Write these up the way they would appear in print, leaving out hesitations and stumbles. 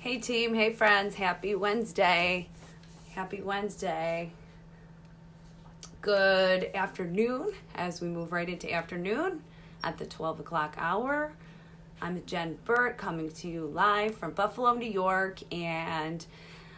Hey team, hey friends, happy Wednesday. Happy Wednesday. Good afternoon as we move right into afternoon at the 12 o'clock hour. I'm Jen Burt coming to you live from Buffalo, New York, and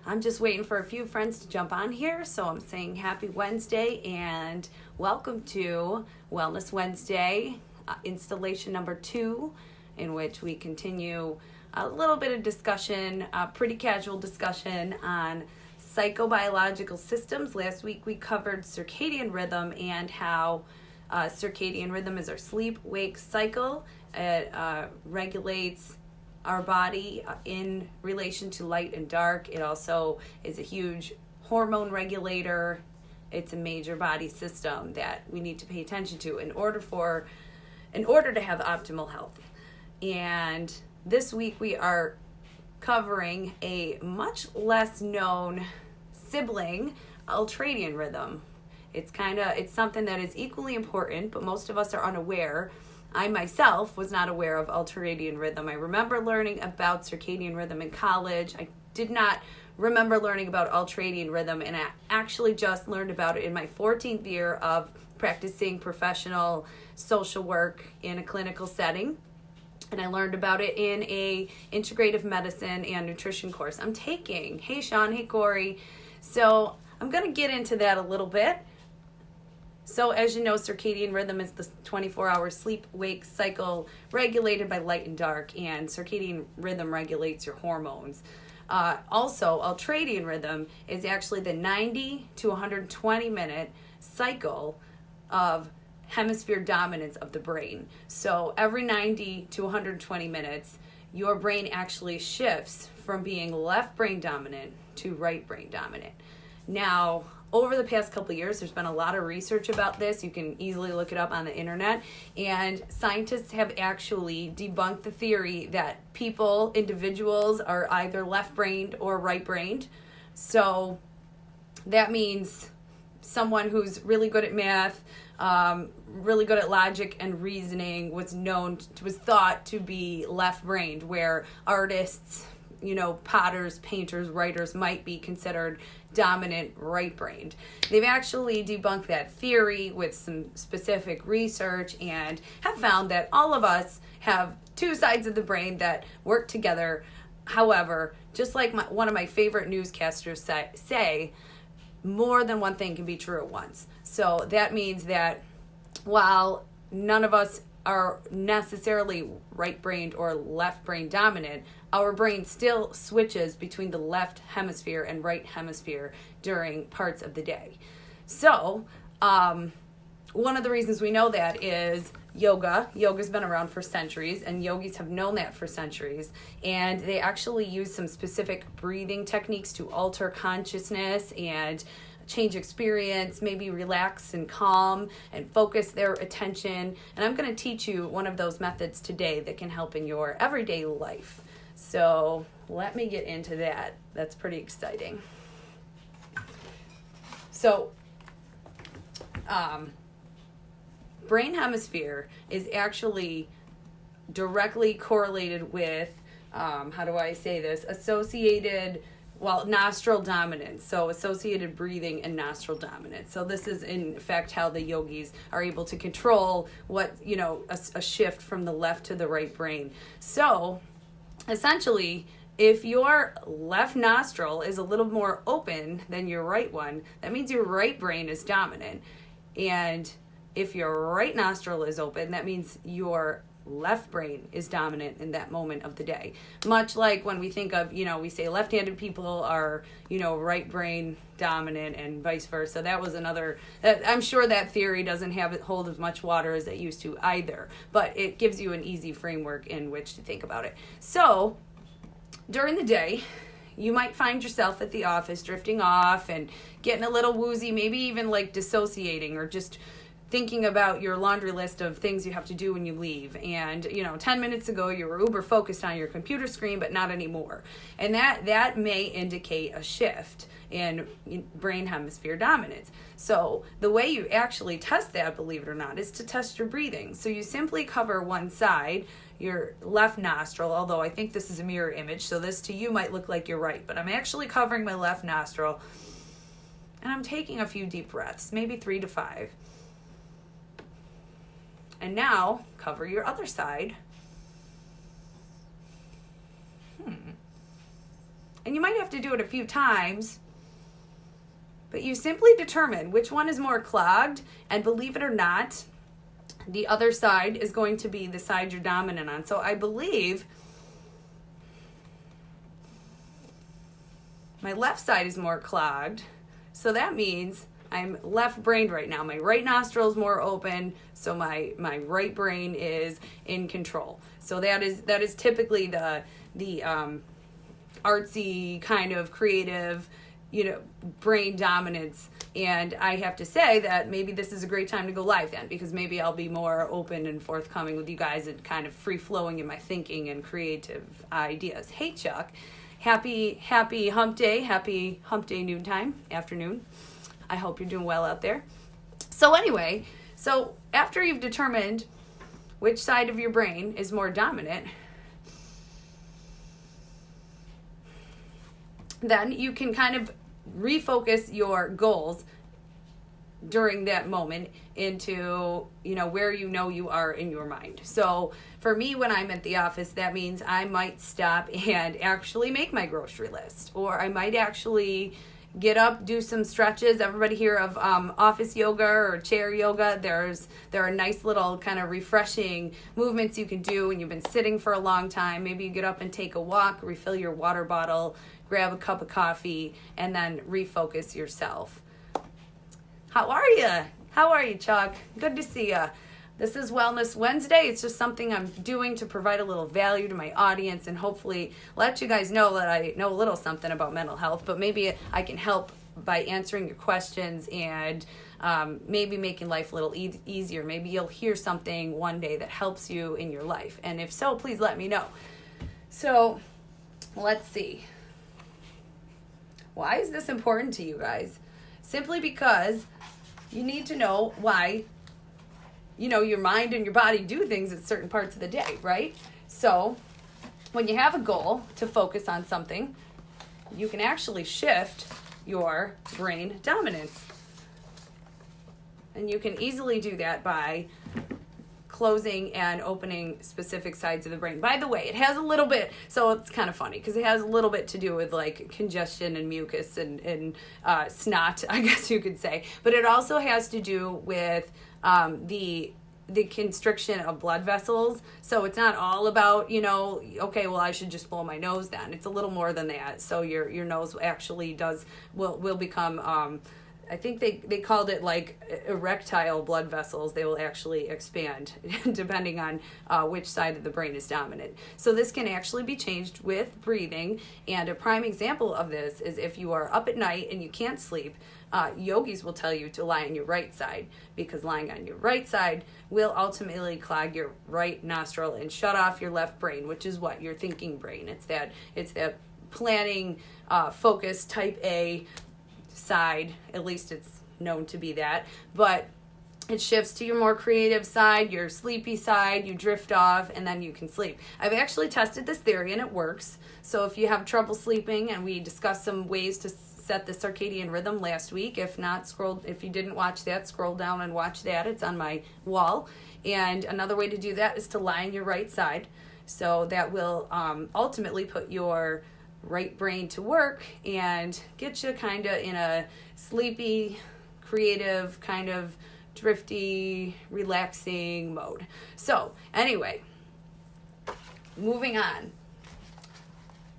I'm just waiting for a few friends to jump on here. So I'm saying happy Wednesday and welcome to Wellness Wednesday, installation number 2, in which we continue a little bit of discussion, pretty casual discussion on psychobiological systems. Last week we covered circadian rhythm and how circadian rhythm is our sleep-wake cycle. It regulates our body in relation to light and dark. It also is a huge hormone regulator. It's a major body system that we need to pay attention to in order to have optimal health. And this week we are covering a much less known sibling, Ultradian Rhythm. It's something that is equally important, but most of us are unaware. I myself was not aware of Ultradian Rhythm. I remember learning about circadian rhythm in college. I did not remember learning about Ultradian Rhythm, and I actually just learned about it in my 14th year of practicing professional social work in a clinical setting. And I learned about it in a integrative medicine and nutrition course I'm taking. Hey, Sean. Hey, Corey. So I'm going to get into that a little bit. So as you know, circadian rhythm is the 24-hour sleep-wake cycle regulated by light and dark, and circadian rhythm regulates your hormones. Also, ultradian rhythm is actually the 90 to 120-minute cycle of hemisphere dominance of the brain. So every 90 to 120 minutes, your brain actually shifts from being left brain dominant to right brain dominant. Now, over the past couple of years, there's been a lot of research about this. You can easily look it up on the internet. And scientists have actually debunked the theory that individuals are either left-brained or right-brained. So that means someone who's really good at math, really good at logic and reasoning was thought to be left-brained, where artists, potters, painters, writers might be considered dominant right-brained. They've actually debunked that theory with some specific research and have found that all of us have two sides of the brain that work together. However, just like one of my favorite newscasters say, more than one thing can be true at once. So that means that while none of us are necessarily right-brained or left-brain dominant, our brain still switches between the left hemisphere and right hemisphere during parts of the day. So one of the reasons we know that is yoga. Yoga's been around for centuries, and yogis have known that for centuries. And they actually use some specific breathing techniques to alter consciousness and change experience, maybe relax and calm and focus their attention. And I'm going to teach you one of those methods today that can help in your everyday life. So let me get into that. That's pretty exciting. So, brain hemisphere is actually directly correlated with, nostril dominance. So associated breathing and nostril dominance. So this is in fact how the yogis are able to control a shift from the left to the right brain. So essentially, if your left nostril is a little more open than your right one, that means your right brain is dominant. And if your right nostril is open, that means your left brain is dominant in that moment of the day. Much like when we think of, we say left-handed people are, right brain dominant and vice versa. That was I'm sure that theory doesn't hold as much water as it used to either, but it gives you an easy framework in which to think about it. So during the day, you might find yourself at the office drifting off and getting a little woozy, maybe even like dissociating or just thinking about your laundry list of things you have to do when you leave. And, 10 minutes ago you were uber focused on your computer screen, but not anymore. And that may indicate a shift in brain hemisphere dominance. So the way you actually test that, believe it or not, is to test your breathing. So you simply cover one side, your left nostril, although I think this is a mirror image, so this to you might look like you're right, but I'm actually covering my left nostril, and I'm taking a few deep breaths, maybe 3 to 5. And now, cover your other side. And you might have to do it a few times, but you simply determine which one is more clogged, and believe it or not, the other side is going to be the side you're dominant on. So I believe my left side is more clogged. So that means I'm left-brained right now. My right nostril is more open, so my right brain is in control. So that is typically the artsy kind of creative, brain dominance. And I have to say that maybe this is a great time to go live then, because maybe I'll be more open and forthcoming with you guys and kind of free-flowing in my thinking and creative ideas. Hey, Chuck. Happy hump day. Happy hump day afternoon. I hope you're doing well out there. So anyway, after you've determined which side of your brain is more dominant, then you can kind of refocus your goals during that moment into, where you are in your mind. So for me, when I'm at the office, that means I might stop and actually make my grocery list, or I might actually get up, do some stretches. Everybody hear of office yoga or chair yoga? There are nice little kind of refreshing movements you can do when you've been sitting for a long time. Maybe you get up and take a walk, refill your water bottle, grab a cup of coffee, and then refocus yourself. How are you, Chuck? Good to see you. This is Wellness Wednesday. It's just something I'm doing to provide a little value to my audience and hopefully let you guys know that I know a little something about mental health, but maybe I can help by answering your questions and maybe making life a little easier. Maybe you'll hear something one day that helps you in your life. And if so, please let me know. So let's see. Why is this important to you guys? Simply because you need to know why your mind and your body do things at certain parts of the day, right? So when you have a goal to focus on something, you can actually shift your brain dominance. And you can easily do that by closing and opening specific sides of the brain. By the way, it has a little bit, so it's kind of funny because it has a little bit to do with like congestion and mucus and snot, I guess you could say. But it also has to do with the constriction of blood vessels. So it's not all about, okay, well, I should just blow my nose then. It's a little more than that. So your nose actually will become, I think they called it like erectile blood vessels. They will actually expand depending on which side of the brain is dominant. So this can actually be changed with breathing. And a prime example of this is if you are up at night and you can't sleep, yogis will tell you to lie on your right side, because lying on your right side will ultimately clog your right nostril and shut off your left brain, which is what? Your thinking brain. It's that planning, focus, type A side. At least it's known to be that. But it shifts to your more creative side, your sleepy side, you drift off, and then you can sleep. I've actually tested this theory, and it works. So if you have trouble sleeping, and we discussed some ways to set the circadian rhythm last week. If you didn't watch that, scroll down and watch that. It's on my wall. And another way to do that is to lie on your right side. So that will ultimately put your right brain to work and get you kind of in a sleepy, creative, kind of drifty, relaxing mode. So anyway, moving on.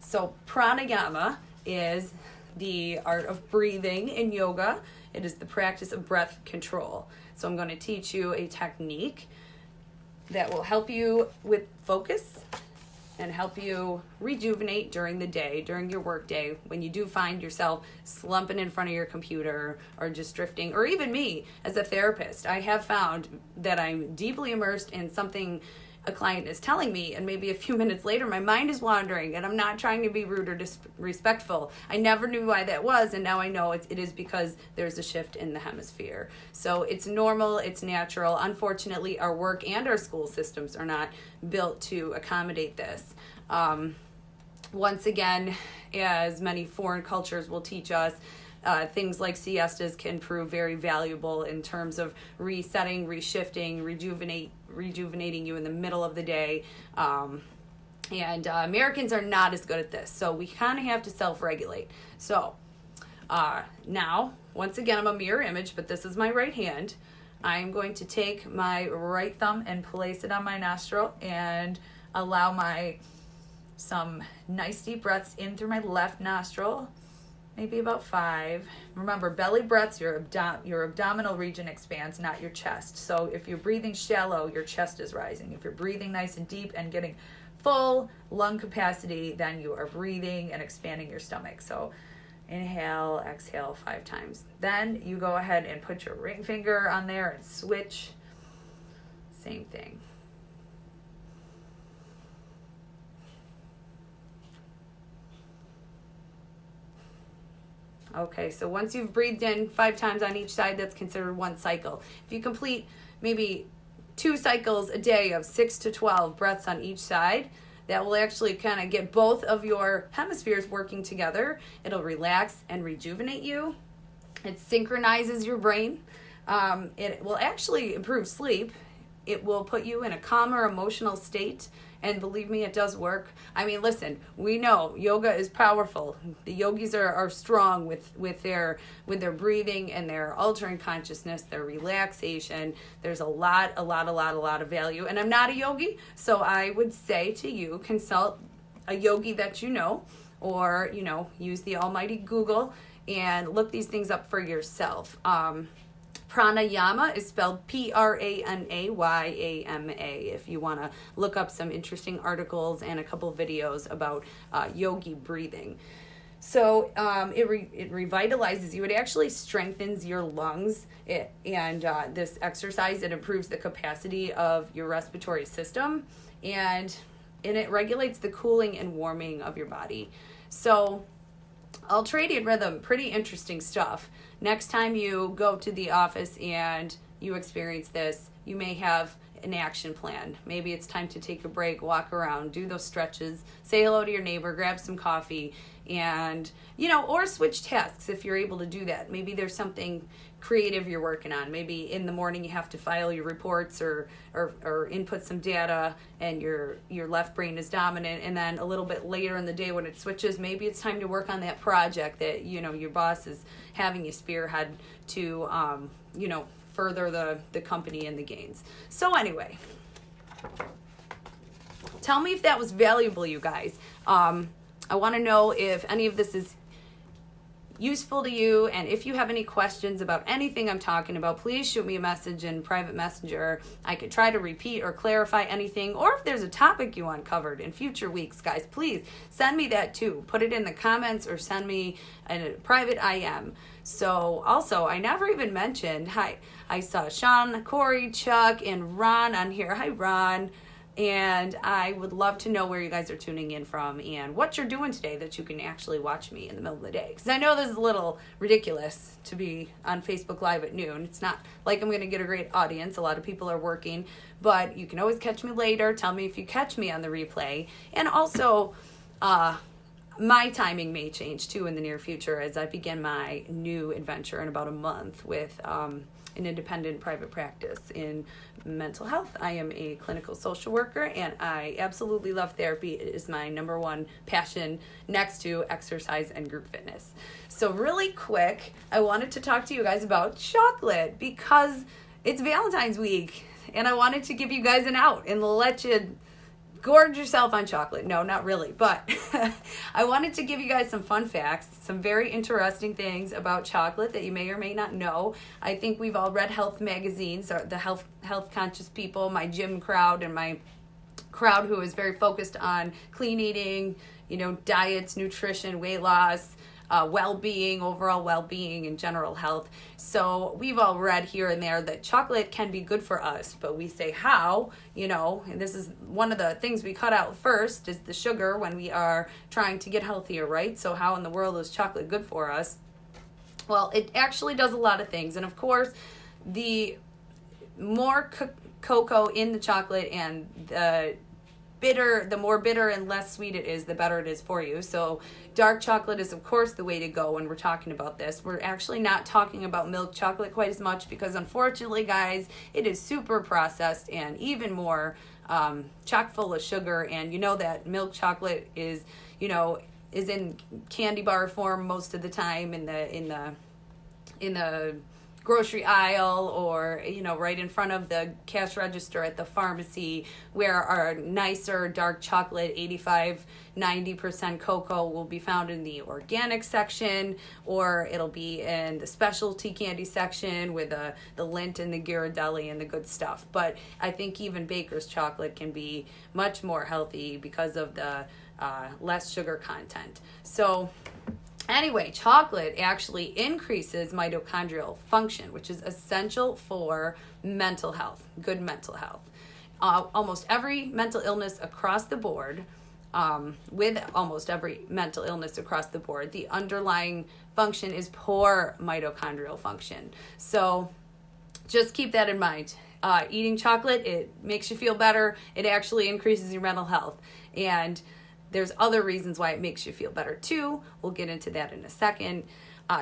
So pranayama is the art of breathing in yoga. It is the practice of breath control. So I'm going to teach you a technique that will help you with focus and help you rejuvenate during the day, during your work day, when you do find yourself slumping in front of your computer or just drifting, or even me as a therapist. I have found that I'm deeply immersed in something a client is telling me, and maybe a few minutes later my mind is wandering, and I'm not trying to be rude or disrespectful. I never knew why that was, and now I know it is because there's a shift in the hemisphere. So it's normal, it's natural. Unfortunately, our work and our school systems are not built to accommodate this. Once again, as many foreign cultures will teach us, things like siestas can prove very valuable in terms of resetting, reshifting, rejuvenating you in the middle of the day. And Americans are not as good at this, so we kind of have to self-regulate. So now, once again, I'm a mirror image, but this is my right hand. I'm going to take my right thumb and place it on my nostril and allow some nice deep breaths in through my left nostril, maybe about 5. Remember, belly breaths, your abdominal region expands, not your chest. So if you're breathing shallow, your chest is rising. If you're breathing nice and deep and getting full lung capacity, then you are breathing and expanding your stomach. So inhale, exhale 5 times. Then you go ahead and put your ring finger on there and switch. Same thing. Okay, so once you've breathed in 5 times on each side, that's considered 1 cycle. If you complete maybe 2 cycles a day of 6 to 12 breaths on each side, that will actually kind of get both of your hemispheres working together. It'll relax and rejuvenate you. It synchronizes your brain. It will actually improve sleep. It will put you in a calmer emotional state. And believe me, it does work. I mean, listen, we know yoga is powerful. The yogis are strong with their breathing and their altering consciousness, their relaxation. There's a lot of value. And I'm not a yogi, so I would say to you, consult a yogi that you know, or, use the almighty Google and look these things up for yourself. Pranayama is spelled Pranayama if you want to look up some interesting articles and a couple videos about yogi breathing. So it revitalizes you. It actually strengthens your lungs. This exercise, it improves the capacity of your respiratory system, and it regulates the cooling and warming of your body. So Ultradian Rhythm, pretty interesting stuff. Next time you go to the office and you experience this, you may have an action plan. Maybe it's time to take a break, walk around, do those stretches, say hello to your neighbor, grab some coffee, and, or switch tasks if you're able to do that. Maybe there's something creative you're working on. Maybe in the morning you have to file your reports or input some data, and your left brain is dominant, and then a little bit later in the day when it switches, maybe it's time to work on that project that your boss is having you spearhead to further the company and the gains. So anyway, tell me if that was valuable, you guys. I want to know if any of this is useful to you, and if you have any questions about anything I'm talking about, please shoot me a message in private messenger. I could try to repeat or clarify anything, or if there's a topic you want covered in future weeks, guys, please send me that too. Put it in the comments or send me a private IM. So also, I never even mentioned, I saw Sean, Corey, Chuck, and Ron on here. Hi, Ron. And I would love to know where you guys are tuning in from and what you're doing today that you can actually watch me in the middle of the day. Because I know this is a little ridiculous to be on Facebook Live at noon. It's not like I'm going to get a great audience. A lot of people are working. But you can always catch me later. Tell me if you catch me on the replay. And also, my timing may change too in the near future as I begin my new adventure in about a month with an independent private practice in mental health. I am a clinical social worker, and I absolutely love therapy. It is my number one passion next to exercise and group fitness. So really quick, I wanted to talk to you guys about chocolate because it's Valentine's week, and I wanted to give you guys an out and let you gorge yourself on chocolate. No, not really, but I wanted to give you guys some fun facts, some very interesting things about chocolate that you may or may not know. I think we've all read health magazines, or the health conscious people, my gym crowd and my crowd who is very focused on clean eating, diets, nutrition, weight loss. overall well-being, and general health. So we've all read here and there that chocolate can be good for us, but we say how, and this is one of the things we cut out first is the sugar when we are trying to get healthier, right? So how in the world is chocolate good for us? Well, it actually does a lot of things. And of course, the more cocoa in the chocolate and the more bitter and less sweet it is, the better it is for you. So dark chocolate is, of course, the way to go when we're talking about this. We're actually not talking about milk chocolate quite as much because, unfortunately, guys, it is super processed and even more chock full of sugar. And you know that milk chocolate is in candy bar form most of the time in the grocery aisle, or right in front of the cash register at the pharmacy, where our nicer dark chocolate 85-90% cocoa will be found in the organic section, or it'll be in the specialty candy section with the Lindt and the Ghirardelli and the good stuff. But I think even baker's chocolate can be much more healthy because of the less sugar content. So anyway, chocolate actually increases mitochondrial function, which is essential for mental health, good mental health. Almost every mental illness across the board, the underlying function is poor mitochondrial function. So just keep that in mind. Eating chocolate, it makes you feel better. It actually increases your mental health. And there's other reasons why it makes you feel better too. We'll get into that in a second.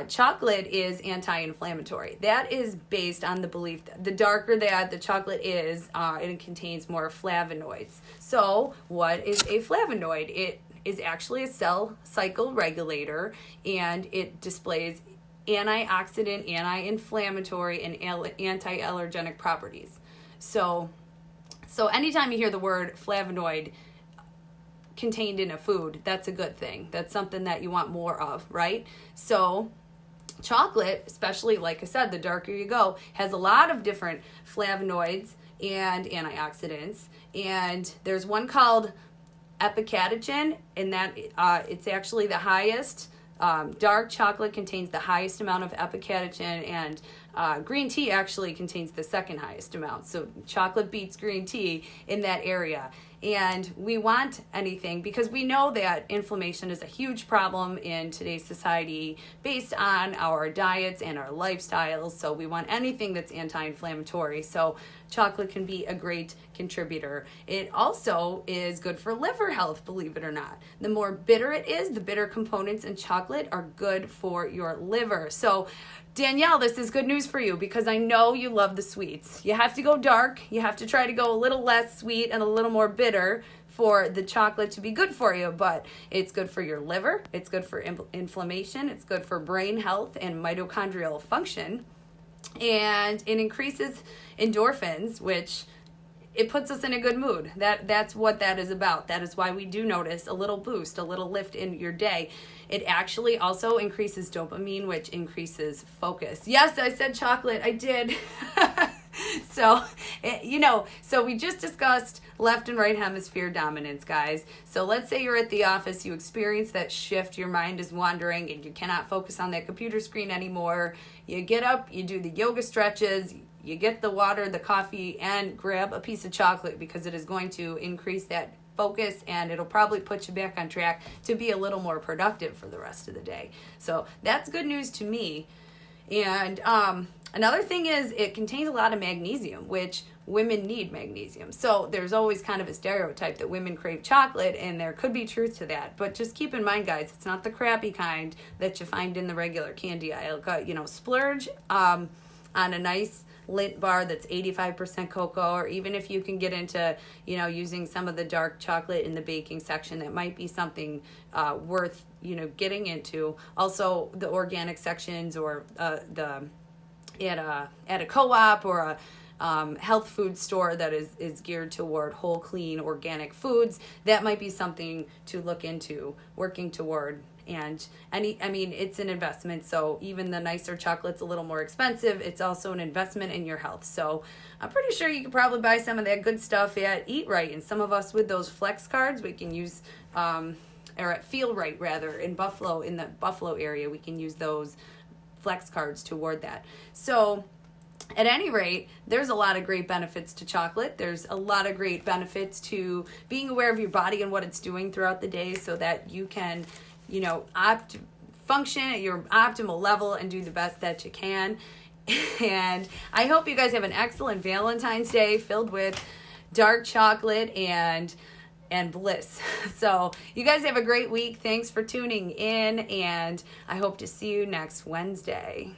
Chocolate is anti-inflammatory. That is based on the belief that the darker that the chocolate is, it contains more flavonoids. So what is a flavonoid? It is actually a cell cycle regulator, and it displays antioxidant, anti-inflammatory, and anti-allergenic properties. So anytime you hear the word flavonoid contained in a food, that's a good thing. That's something that you want more of, right? So chocolate, especially, like I said, the darker you go, has a lot of different flavonoids and antioxidants. And there's one called epicatechin, and that it's actually the highest. Dark chocolate contains the highest amount of epicatechin, and green tea actually contains the second highest amount. So chocolate beats green tea in that area. And we want anything, because we know that inflammation is a huge problem in today's society based on our diets and our lifestyles. So we want anything that's anti-inflammatory. So chocolate can be a great contributor. It also is good for liver health, believe it or not. The more bitter it is, the bitter components in chocolate are good for your liver. So Danielle, this is good news for you, because I know you love the sweets. You have to go dark. You have to try to go a little less sweet and a little more bitter for the chocolate to be good for you, but it's good for your liver. It's good for inflammation. It's good for brain health and mitochondrial function. And it increases endorphins, which it puts us in a good mood. That's what that is about. That is why we do notice a little boost, a little lift in your day. It actually also increases dopamine, which increases focus. Yes, I said chocolate. I did. So we just discussed left and right hemisphere dominance, guys. So let's say you're at the office, you experience that shift, your mind is wandering, and you cannot focus on that computer screen anymore. You get up, you do the yoga stretches, you get the water, the coffee, and grab a piece of chocolate, because it is going to increase that focus, and it'll probably put you back on track to be a little more productive for the rest of the day. So that's good news to me. And another thing is it contains a lot of magnesium, which women need magnesium. So there's always kind of a stereotype that women crave chocolate, and there could be truth to that. But just keep in mind, guys, it's not the crappy kind that you find in the regular candy aisle. Splurge on a nice Lindt bar that's 85% cocoa, or even if you can get into, using some of the dark chocolate in the baking section, that might be something worth, getting into. Also, the organic sections, or at a co-op or a health food store that is geared toward whole, clean, organic foods, that might be something to look into, working toward. And it's an investment. So even the nicer chocolate's a little more expensive. It's also an investment in your health. So I'm pretty sure you could probably buy some of that good stuff at Eat Right. And some of us with those flex cards, we can use or at Feel Right rather, in the Buffalo area. We can use those flex cards to award that. So at any rate, there's a lot of great benefits to chocolate. There's a lot of great benefits to being aware of your body and what it's doing throughout the day so that you can, function at your optimal level and do the best that you can. And I hope you guys have an excellent Valentine's Day filled with dark chocolate and bliss. So you guys have a great week. Thanks for tuning in, and I hope to see you next Wednesday.